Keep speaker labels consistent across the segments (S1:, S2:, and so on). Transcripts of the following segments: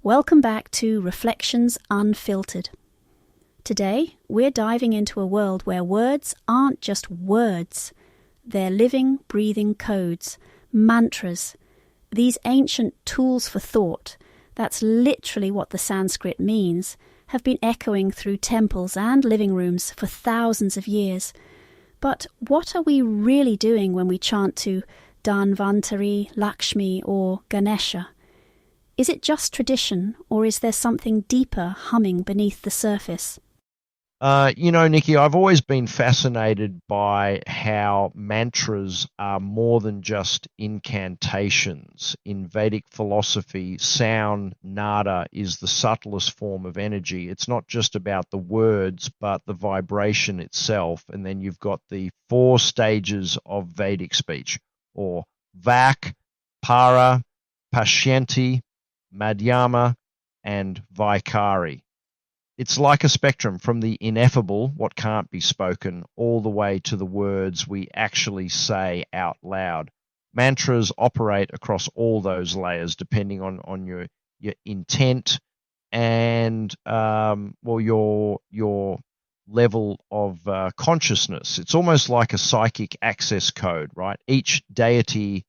S1: Welcome back to Reflections Unfiltered. Today, we're diving into a world where words aren't just words. They're living, breathing codes, mantras, these ancient tools for thought. That's literally what the Sanskrit means, have been echoing through temples and living rooms for thousands of years. But what are we really doing when we chant to Dhanvantari, Lakshmi or Ganesha? Is it just tradition, or is there something deeper humming beneath the surface?
S2: Nikki, I've always been fascinated by how mantras are more than just incantations. In Vedic philosophy, sound, nada, is the subtlest form of energy. It's not just about the words, but the vibration itself. And then you've got the 4 stages of Vedic speech, or Vak, Para, Pashyanti, Madhyama, and Vaikari. It's like a spectrum from the ineffable, what can't be spoken, all the way to the words we actually say out loud. Mantras operate across all those layers depending on your intent and your level of consciousness. It's almost like a psychic access code, right? Each deity,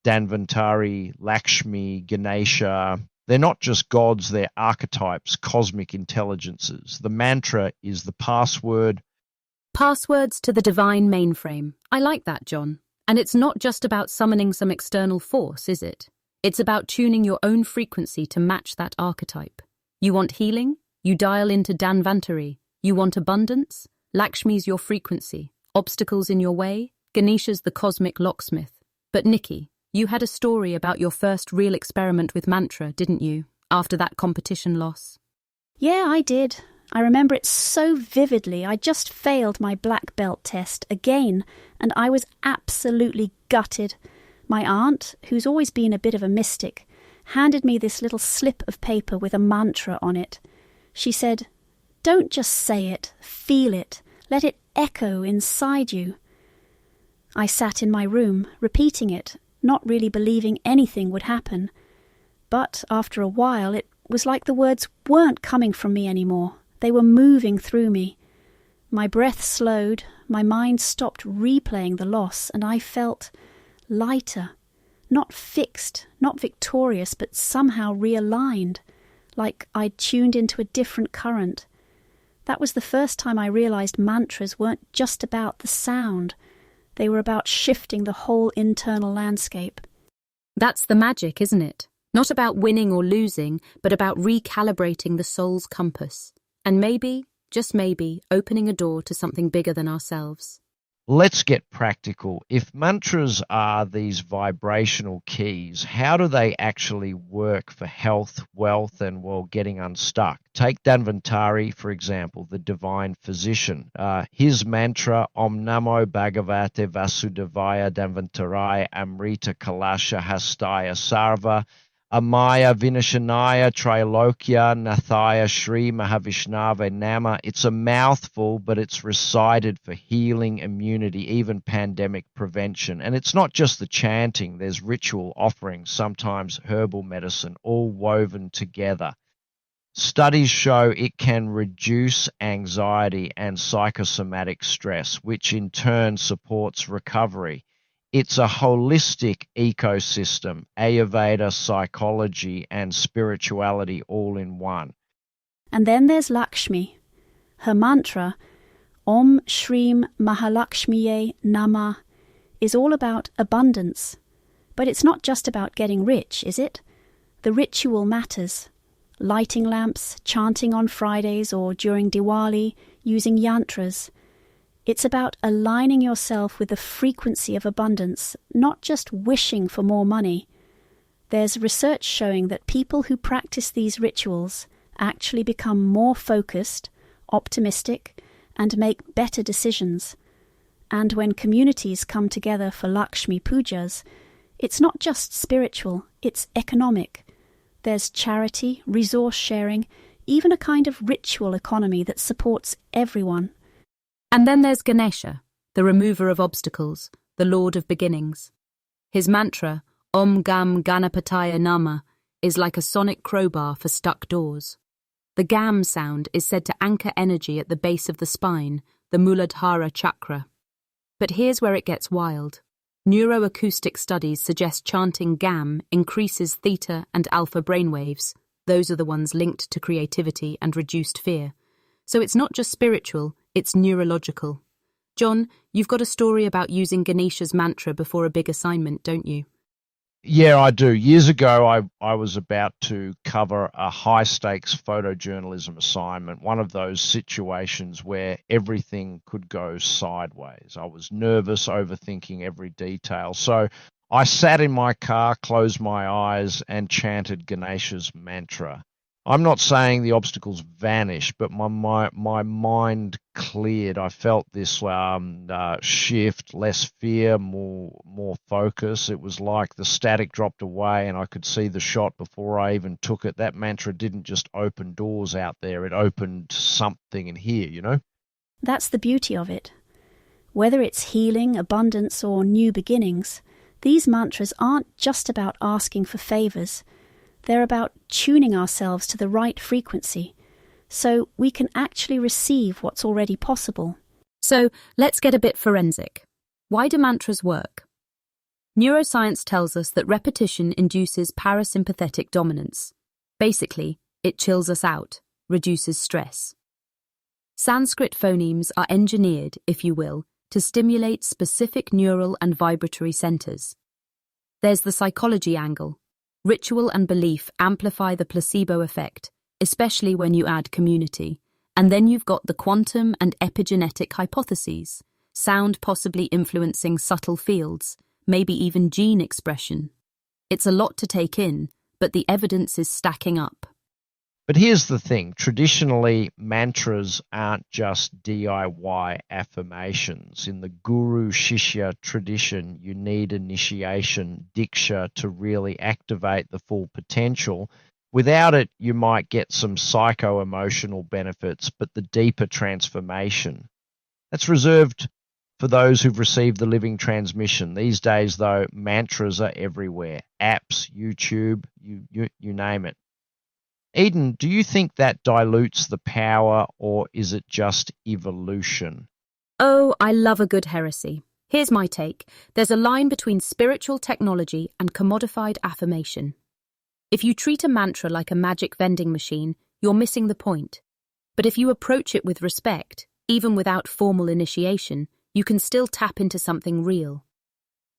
S2: Dhanvantari, Lakshmi, Ganesha, they're not just gods, they're archetypes, cosmic intelligences. The mantra is the password.
S3: Passwords to the divine mainframe. I like that, John. And it's not just about summoning some external force, is it? It's about tuning your own frequency to match that archetype. You want healing? You dial into Dhanvantari. You want abundance? Lakshmi's your frequency. Obstacles in your way? Ganesha's the cosmic locksmith. But Nikki, you had a story about your first real experiment with mantra, didn't you, after that competition loss?
S1: Yeah, I did. I remember it so vividly. I just failed my black belt test again, and I was absolutely gutted. My aunt, who's always been a bit of a mystic, handed me this little slip of paper with a mantra on it. She said, "Don't just say it, feel it. Let it echo inside you." I sat in my room, repeating it, not really believing anything would happen. But after a while, it was like the words weren't coming from me anymore. They were moving through me. My breath slowed, my mind stopped replaying the loss, and I felt lighter, not fixed, not victorious, but somehow realigned, like I'd tuned into a different current. That was the first time I realized mantras weren't just about the sound. They were about shifting the whole internal landscape.
S3: That's the magic, isn't it? Not about winning or losing, but about recalibrating the soul's compass. And maybe, just maybe, opening a door to something bigger than ourselves.
S2: Let's get practical. If mantras are these vibrational keys, how do they actually work for health, wealth, and, getting unstuck? Take Dhanvantari, for example, the divine physician. His mantra, Om Namo Bhagavate Vasudevaya Dhanvantari Amrita Kalasha Hastaya Sarva Amaya Vinashanaya Trilokya Nathaya Shri Mahavishnave Nama. It's a mouthful, but it's recited for healing, immunity, even pandemic prevention. And it's not just the chanting, there's ritual offerings, sometimes herbal medicine, all woven together. Studies show it can reduce anxiety and psychosomatic stress, which in turn supports recovery. It's a holistic ecosystem, Ayurveda, psychology, and spirituality all in one.
S1: And then there's Lakshmi. Her mantra, Om Shrim Mahalakshmiye Namah, is all about abundance. But it's not just about getting rich, is it? The ritual matters. Lighting lamps, chanting on Fridays or during Diwali, using yantras. It's about aligning yourself with the frequency of abundance, not just wishing for more money. There's research showing that people who practice these rituals actually become more focused, optimistic, and make better decisions. And when communities come together for Lakshmi pujas, it's not just spiritual, it's economic. There's charity, resource sharing, even a kind of ritual economy that supports everyone.
S3: And then there's Ganesha, the remover of obstacles, the lord of beginnings. His mantra, Om Gam Ganapataya Nama, is like a sonic crowbar for stuck doors. The gam sound is said to anchor energy at the base of the spine, the Muladhara chakra. But here's where it gets wild. Neuroacoustic studies suggest chanting gam increases theta and alpha brainwaves. Those are the ones linked to creativity and reduced fear. So it's not just spiritual, it's neurological. John, you've got a story about using Ganesha's mantra before a big assignment, don't you?
S2: Yeah, I do. Years ago, I was about to cover a high-stakes photojournalism assignment, one of those situations where everything could go sideways. I was nervous, overthinking every detail. So I sat in my car, closed my eyes, and chanted Ganesha's mantra. I'm not saying the obstacles vanished, but my mind cleared. I felt this shift, less fear, more focus. It was like the static dropped away and I could see the shot before I even took it. That mantra didn't just open doors out there, it opened something in here, you know?
S1: That's the beauty of it. Whether it's healing, abundance, or new beginnings, these mantras aren't just about asking for favours. They're about tuning ourselves to the right frequency, so we can actually receive what's already possible.
S3: So let's get a bit forensic. Why do mantras work? Neuroscience tells us that repetition induces parasympathetic dominance. Basically, it chills us out, reduces stress. Sanskrit phonemes are engineered, if you will, to stimulate specific neural and vibratory centres. There's the psychology angle. Ritual and belief amplify the placebo effect, especially when you add community. And then you've got the quantum and epigenetic hypotheses, sound possibly influencing subtle fields, maybe even gene expression. It's a lot to take in, but the evidence is stacking up.
S2: But here's the thing, traditionally mantras aren't just DIY affirmations. In the guru-shishya tradition, you need initiation, diksha, to really activate the full potential. Without it, you might get some psycho-emotional benefits, but the deeper transformation. That's reserved for those who've received the living transmission. These days, though, mantras are everywhere. Apps, YouTube, you name it. Eden, do you think that dilutes the power, or is it just evolution?
S3: Oh, I love a good heresy. Here's my take. There's a line between spiritual technology and commodified affirmation. If you treat a mantra like a magic vending machine, you're missing the point. But if you approach it with respect, even without formal initiation, you can still tap into something real.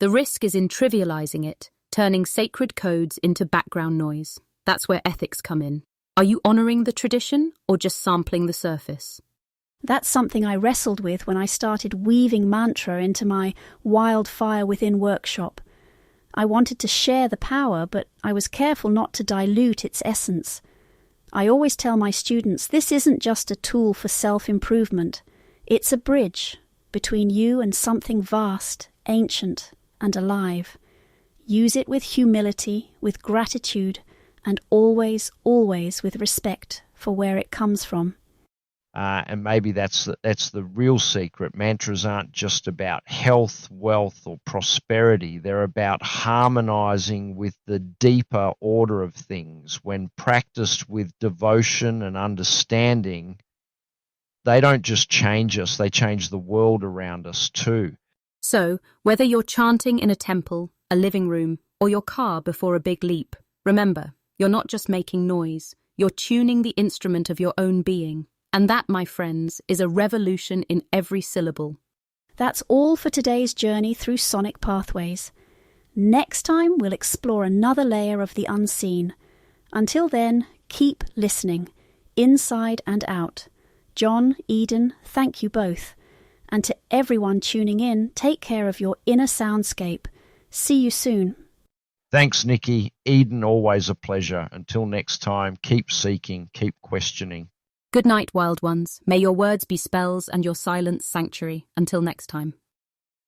S3: The risk is in trivializing it, turning sacred codes into background noise. That's where ethics come in. Are you honoring the tradition or just sampling the surface?
S1: That's something I wrestled with when I started weaving mantra into my Wildfire Within workshop. I wanted to share the power, but I was careful not to dilute its essence. I always tell my students this isn't just a tool for self-improvement. It's a bridge between you and something vast, ancient, and alive. Use it with humility, with gratitude, and always, always with respect for where it comes from.
S2: And maybe that's the real secret. Mantras aren't just about health, wealth, or prosperity. They're about harmonizing with the deeper order of things. When practiced with devotion and understanding, they don't just change us, they change the world around us too.
S3: So, whether you're chanting in a temple, a living room, or your car before a big leap, remember, you're not just making noise, you're tuning the instrument of your own being. And that, my friends, is a revolution in every syllable.
S1: That's all for today's journey through sonic pathways. Next time, we'll explore another layer of the unseen. Until then, keep listening, inside and out. John, Eden, thank you both. And to everyone tuning in, take care of your inner soundscape. See you soon.
S2: Thanks, Nikki. Eden, always a pleasure. Until next time, keep seeking, keep questioning.
S3: Good night, wild ones. May your words be spells and your silence sanctuary. Until next time.